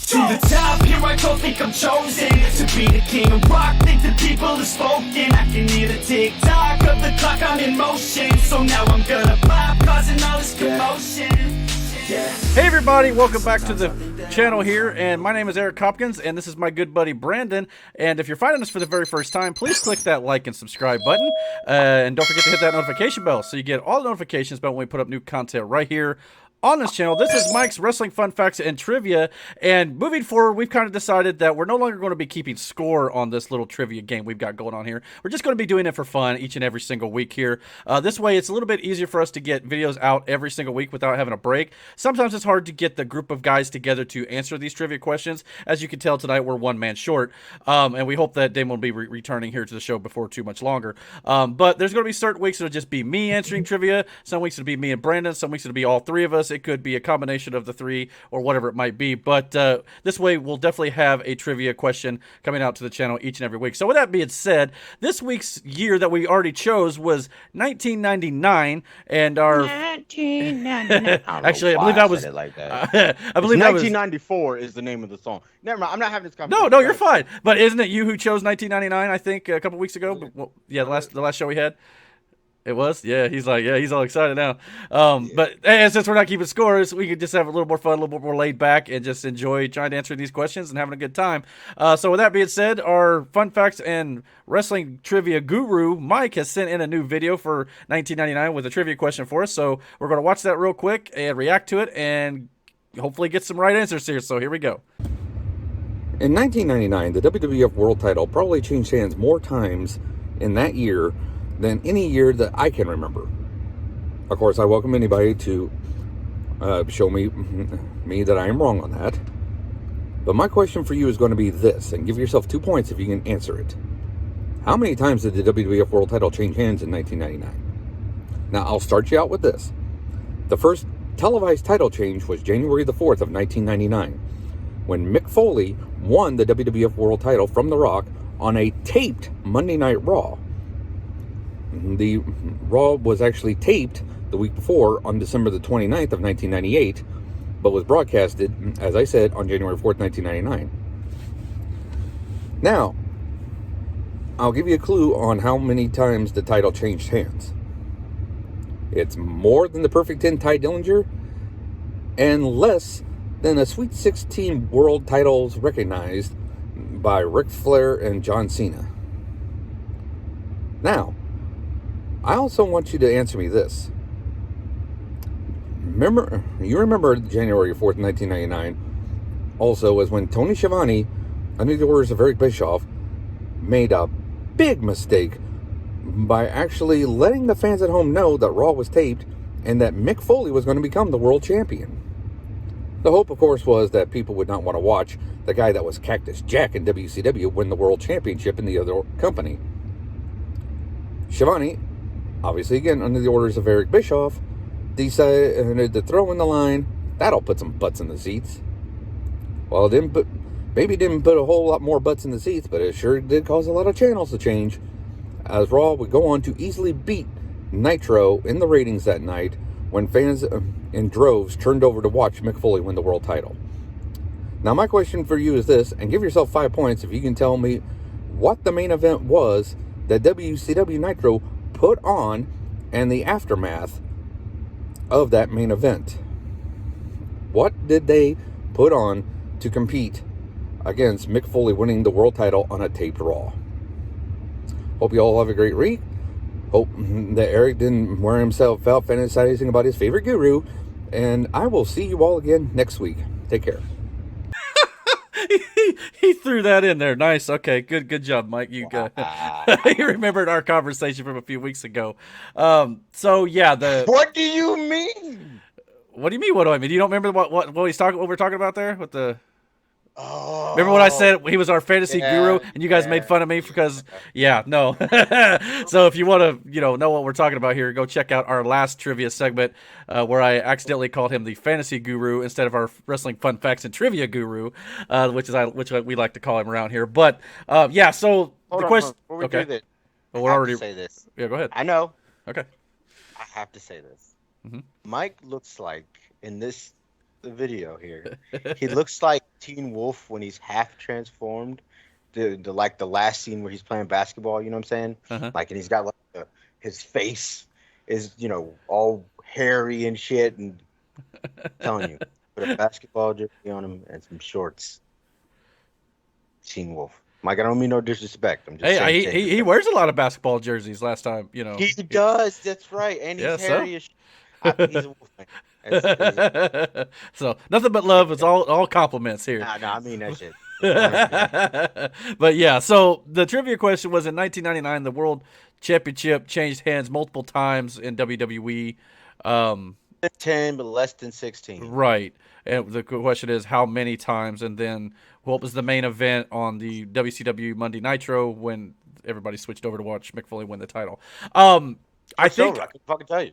To the top, here I go, think I'm chosen to be the king of rock, think the people have spoken. I can hear the tick-tock of the clock, I'm in motion. So now I'm gonna pop, causing all this commotion. Hey everybody, welcome back to the channel here, and my name is Eric Hopkins, and this is my good buddy Brandon. And if you're finding us for the very first time, please click that like and subscribe button, and don't forget to hit that notification bell so you get all the notifications about when we put up new content right here on this channel. This is Mike's Wrestling Fun Facts and Trivia, and moving forward, we've kind of decided that we're no longer going to be keeping score on this little trivia game we've got going on here. We're just going to be doing it for fun each and every single week here. This way, it's a little bit easier for us to get videos out every single week without having a break. Sometimes it's hard to get the group of guys together to answer these trivia questions. As you can tell, tonight we're one man short, and we hope that Damon will be returning here to the show before too much longer. But there's going to be certain weeks it'll just be me answering trivia. Some weeks it'll be me and Brandon. Some weeks it'll be all three of us. It could be a combination of the three or whatever it might be, but this way we'll definitely have a trivia question coming out to the channel each and every week. So with that being said, this week's year that we already chose was 1999, and our 1999. actually I believe that was like that. I believe that was 1994 is the name of the song. Never mind, I'm not having this conversation. no, you're fine. But isn't it you who chose 1999? I think a couple weeks ago. Well, yeah, the last show we had. It was? Yeah, he's like, yeah, he's all excited now. But and since we're not keeping scores, we could just have a little more fun, a little bit more laid back, and just enjoy trying to answer these questions and having a good time. So with that being said, our fun facts and wrestling trivia guru, Mike, has sent in a new video for 1999 with a trivia question for us. So we're going to watch that real quick and react to it and hopefully get some right answers here. So here we go. In 1999, the WWF World Title probably changed hands more times in that year than any year that I can remember. Of course, I welcome anybody to show me that I am wrong on that. But my question for you is going to be this, and give yourself 2 points if you can answer it. How many times did the WWF World Title change hands in 1999? Now, I'll start you out with this. The first televised title change was January the 4th of 1999, when Mick Foley won the WWF World Title from The Rock on a taped Monday Night Raw. The Raw was actually taped the week before on December the 29th of 1998, but was broadcasted, as I said, on January 4th, 1999. Now, I'll give you a clue on how many times the title changed hands. It's more than the Perfect 10 Ty Dillinger, and less than the Sweet 16 world titles recognized by Ric Flair and John Cena. Now, I also want you to answer me this. You remember January 4th, 1999, also was when Tony Schiavone, under the orders of Eric Bischoff, made a big mistake by actually letting the fans at home know that Raw was taped and that Mick Foley was going to become the world champion. The hope, of course, was that people would not want to watch the guy that was Cactus Jack in WCW win the world championship in the other company. Schiavone, obviously, again, under the orders of Eric Bischoff, decided to throw in the line, that'll put some butts in the seats. Well, it didn't put a whole lot more butts in the seats, but it sure did cause a lot of channels to change, as Raw would go on to easily beat Nitro in the ratings that night when fans in droves turned over to watch Mick Foley win the world title. Now, my question for you is this, and give yourself 5 points if you can tell me what the main event was that WCW Nitro put on and the aftermath of that main event. What did they put on to compete against Mick Foley winning the world title on a taped Raw? Hope you all have a great week. Hope that Eric didn't wear himself out fantasizing about his favorite guru, and I will see you all again next week. Take care. He threw that in there. Nice. Okay. Good job, Mike. You remembered our conversation from a few weeks ago. So yeah, What do you mean? What do you mean? What do I mean? You don't remember what we're talking about there with the? Oh, remember what I said? He was our fantasy guru, and you guys made fun of me because, no. So if you want to, know what we're talking about here, go check out our last trivia segment where I accidentally called him the fantasy guru instead of our wrestling fun facts and trivia guru, which we like to call him around here. But so Hold the on, question. before we do this, Well, I we're have already to say this. Yeah, go ahead. I know. Okay. I have to say this. Mhm. Mike looks like in this the video here. He looks like Teen Wolf when he's half transformed. The like the last scene where he's playing basketball. You know what I'm saying? Uh-huh. Like, and he's got like his face is all hairy and shit. And I'm telling you, put a basketball jersey on him and some shorts. Teen Wolf. Mike, I don't mean no disrespect. I'm just saying. Hey, he wears a lot of basketball jerseys. Last time, He does. That's right. And he's hairy as he's a Wolf fan. So nothing but love. It's all compliments here. Nah, I mean that shit. But yeah, so the trivia question was, in 1999, the World Championship changed hands multiple times in WWE. 10, but less than 16. Right. And the question is, how many times? And then what was the main event on the WCW Monday Nitro when everybody switched over to watch Mick Foley win the title? I think I can fucking tell you.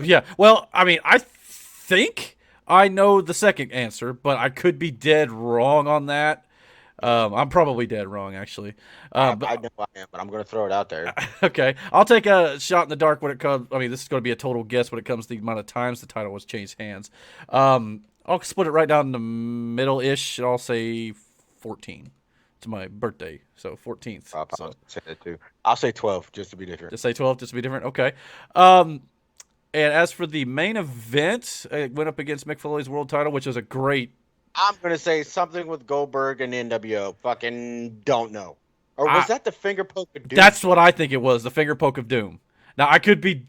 Yeah. Well, I mean, I think I know the second answer, but I could be dead wrong on that. I'm probably dead wrong, actually. I know I am, but I'm going to throw it out there. Okay. I'll take a shot in the dark when it comes. I mean, this is going to be a total guess when it comes to the amount of times the title was changed hands. I'll split it right down the middle-ish, and I'll say 14. It's my birthday, so 14th. I'll say that too. I'll say 12, just to be different. Just say 12, just to be different? Okay. And as for the main event, it went up against Mick Foley's world title, which was a great... I'm going to say something with Goldberg and NWO. Fucking don't know. Or was that the finger poke of doom? That's what I think it was, the finger poke of doom. Now, I could be...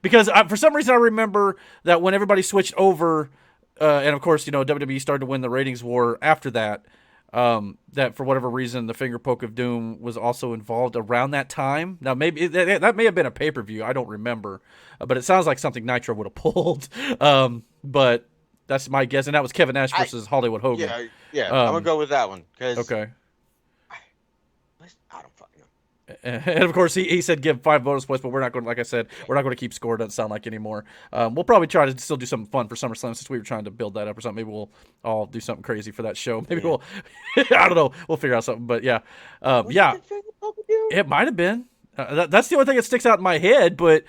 Because for some reason I remember that when everybody switched over, and of course, WWE started to win the ratings war after that, that for whatever reason, the finger poke of doom was also involved around that time. Now, maybe that may have been a pay-per-view. I don't remember. But it sounds like something Nitro would have pulled. But that's my guess. And that was Kevin Nash versus Hollywood Hogan. Yeah. I'm going to go with that one. Okay. I don't fucking know. And of course, he said give 5 bonus points, but we're not going to, like I said, we're not going to keep score. It doesn't sound like anymore. We'll probably try to still do something fun for SummerSlam since we were trying to build that up or something. Maybe we'll all do something crazy for that show. Maybe we'll, I don't know. We'll figure out something. But yeah. It might have been. That's the only thing that sticks out in my head. But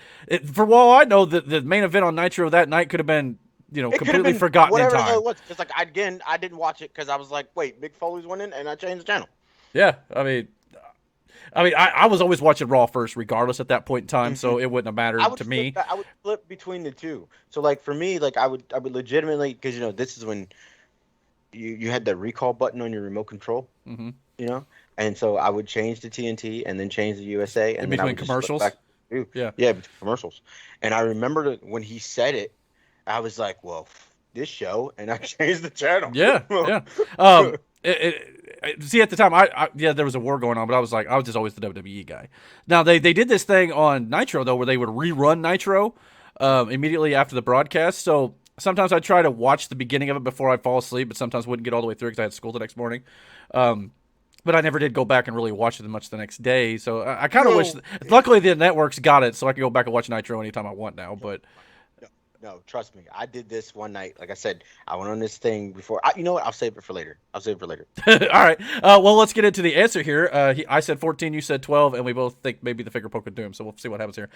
for all I know, the main event on Nitro that night could have been, completely forgotten in time. Because like again, I didn't watch it because I was like, wait, Mick Foley's winning, and I changed the channel. Yeah, I mean, I was always watching Raw first, regardless at that point in time, so it wouldn't have mattered to me. I would flip between the two. So like for me, like I would legitimately, because this is when you had the recall button on your remote control, and so I would change the TNT and then change the USA, and in then between commercials. Yeah, between commercials. And I remember when he said it, I was like, well, this show, and I changed the channel. Yeah. See, at the time, there was a war going on, but I was just always the WWE guy. Now, they did this thing on Nitro, though, where they would rerun Nitro immediately after the broadcast. So sometimes I'd try to watch the beginning of it before I'd fall asleep, but sometimes wouldn't get all the way through because I had school the next morning. But I never did go back and really watch it much the next day. So I kind of wish... Luckily, the networks got it, so I can go back and watch Nitro anytime I want now, but... No, trust me. I did this one night. Like I said, I went on this thing before. You know what? I'll save it for later. All right. Well, let's get into the answer here. I said 14, you said 12, and we both think maybe the finger poke of doom. So we'll see what happens here.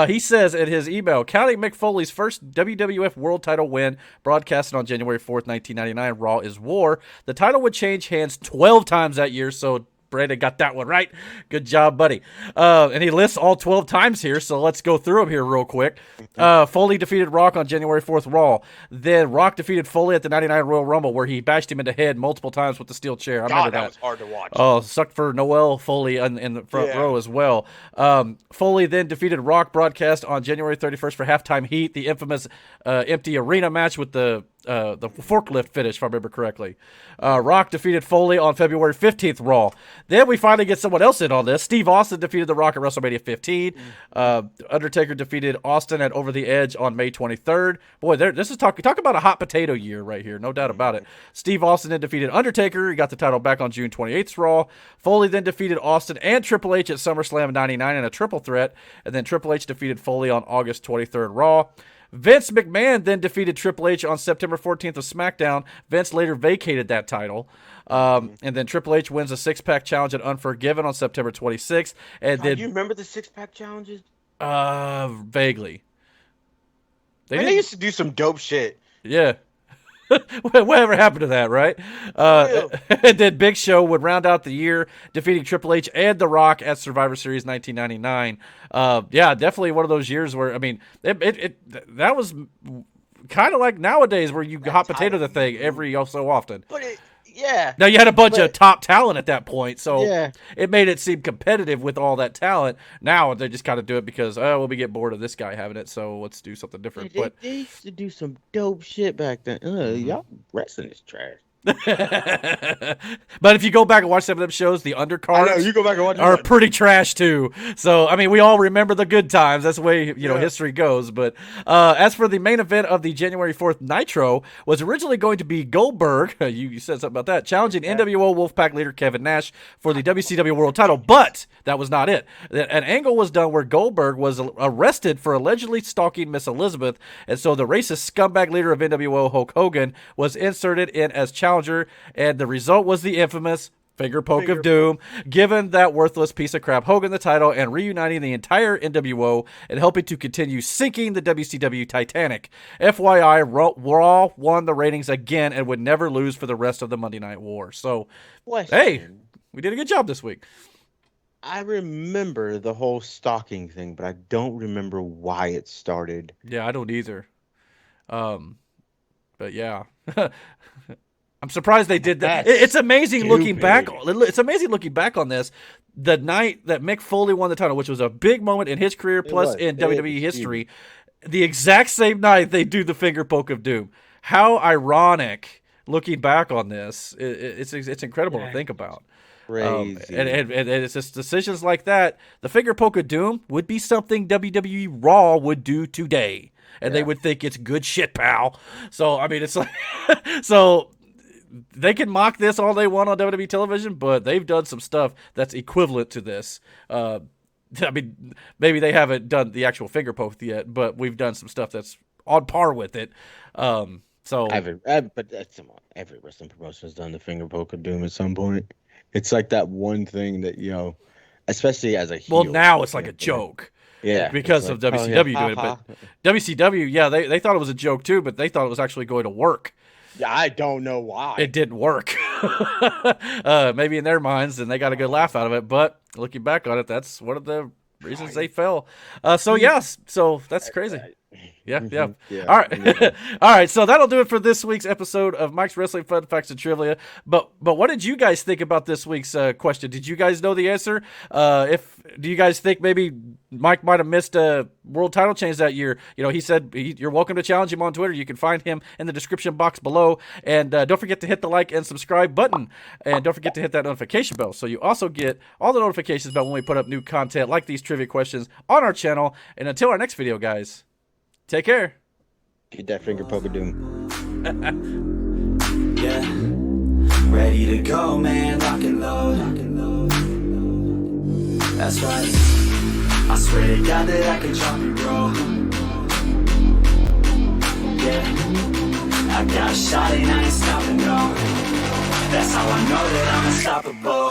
He says in his email, counting Mick Foley's first WWF World Title win, broadcasted on January 4th, 1999, Raw is War. The title would change hands 12 times that year, so Brandon got that one right. Good job, buddy. And he lists all 12 times here, so let's go through them here real quick. Foley defeated Rock on January 4th Raw. Then Rock defeated Foley at the 99 Royal Rumble, where he bashed him in the head multiple times with the steel chair. I remember that. That was hard to watch. Oh, sucked for Noel Foley in the front row as well. Foley then defeated Rock, broadcast on January 31st for Halftime Heat, the infamous empty arena match with the forklift finish, if I remember correctly. Rock defeated Foley on February 15th Raw. Then we finally get someone else in on this. Steve Austin defeated The Rock at WrestleMania 15. Undertaker defeated Austin at Over the Edge on May 23rd. Boy, this is talk about a hot potato year right here, no doubt about it. Steve Austin then defeated Undertaker. He got the title back on June 28th Raw. Foley then defeated Austin and Triple H at SummerSlam 99 in a triple threat. And then Triple H defeated Foley on August 23rd Raw. Vince McMahon then defeated Triple H on September 14th of SmackDown. Vince later vacated that title. And then Triple H wins a six-pack challenge at Unforgiven on September 26th. And then, do you remember the six-pack challenges? Vaguely. They used to do some dope shit. Yeah. Whatever happened to that, right? And then Big Show would round out the year, defeating Triple H and The Rock at Survivor Series 1999. Yeah, definitely one of those years where, I mean, that was kind of like nowadays where you hot potato the thing every so often. But yeah. Now you had a bunch of top talent at that point, so Yeah. it made it seem competitive with all that talent. Now they just kind of do it because we get bored of this guy having it, so let's do something different. They used to do some dope shit back then. Y'all wrestling is trash. But if you go back and watch some of them shows, the undercards you go back and watch are pretty trash too. So I mean, we all remember the good times. That's the way history goes. But as for the main event of the January 4th Nitro, was originally going to be Goldberg. You said something about that, challenging NWO Wolfpack leader Kevin Nash for the WCW World Title, but that was not it. An angle was done where Goldberg was arrested for allegedly stalking Miss Elizabeth, and so the racist scumbag leader of NWO Hulk Hogan was inserted in as challenger, and the result was the infamous finger poke of doom, giving that worthless piece of crap Hogan the title and reuniting the entire NWO and helping to continue sinking the WCW Titanic. FYI, Raw won the ratings again and would never lose for the rest of the Monday Night War. So, hey, we did a good job this week. I remember the whole stalking thing, but I don't remember why it started. Yeah, I don't either. But yeah. I'm surprised they did that. It's amazing looking back. It's amazing looking back on this. The night that Mick Foley won the title, which was a big moment in his career, plus in WWE history, the exact same night they do the finger poke of doom. How ironic! Looking back on this, it's incredible to think about. Crazy. And it's just decisions like that. The finger poke of doom would be something WWE Raw would do today, and they would think it's good shit, pal. So I mean, it's like so. They can mock this all they want on WWE television, but they've done some stuff that's equivalent to this. I mean, maybe they haven't done the actual finger poke yet, but we've done some stuff that's on par with it. But every wrestling promotion has done the finger poke of doom at some point. It's like that one thing that, especially as a heel. Well, now it's like a joke. Yeah. Because of WCW doing it. But WCW, they thought it was a joke too, but they thought it was actually going to work. I don't know why. It didn't work. Maybe in their minds, and they got a good laugh out of it. But looking back on it, that's one of the reasons they fell. So that's crazy. Yeah. All right. All right. So that'll do it for this week's episode of Mike's Wrestling Fun Facts and Trivia. But what did you guys think about this week's question? Did you guys know the answer? Do you guys think maybe Mike might have missed a world title change that year? He said you're welcome to challenge him on Twitter. You can find him in the description box below. And don't forget to hit the like and subscribe button. And don't forget to hit that notification bell so you also get all the notifications about when we put up new content like these trivia questions on our channel. And until our next video, guys, take care. Get that finger poke of doom. Yeah, ready to go, man, lock and load. That's right, I swear to God that I can drop and roll. Yeah, I got a shot and I ain't stopping, no. That's how I know that I'm unstoppable.